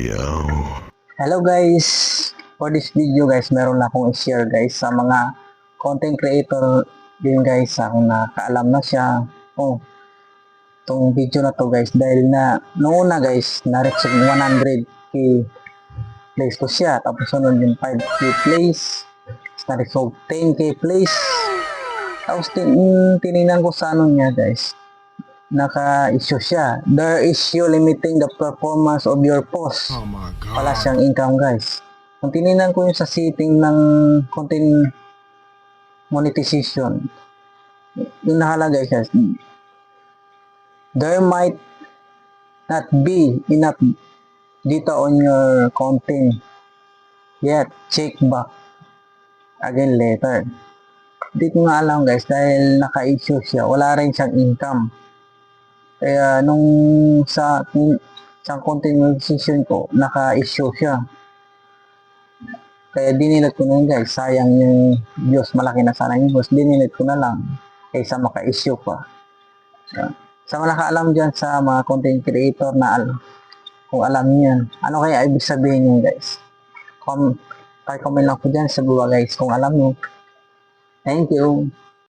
go. Hello guys! For this video guys, meron na akong i-share guys sa mga content creator din guys kung nakaalam na siya. Itong video na to guys dahil na noong una guys na-reach yung 100k plays ko siya, tapos sunod yung 5k plays, na-reach yung 10k plays, tapos tinignan ko sa ano niya guys, naka-issue siya. There is issue limiting the performance of your post. Oh my God. Wala siyang income guys. Kung tinignan ko yung sa setting ng content monetization, yung nakalagay guys, there might not be enough data on your content yet. Check back again later. Hindi ko nga alam guys dahil naka-issue siya. Wala rin siyang income. Kaya nung sa content monetization ko, naka-issue siya. Kaya dinilit ko na yun guys. Sayang yung views. Malaki na sana yung views. Dinilit ko na lang. Kaysa maka-issue pa. Sa mga nakaalam dyan sa mga content creator na kung alam niyo yan. Ano kaya ibig sabihin yun guys? Comment lang po dyan sa baba guys kung alam niyo. Thank you.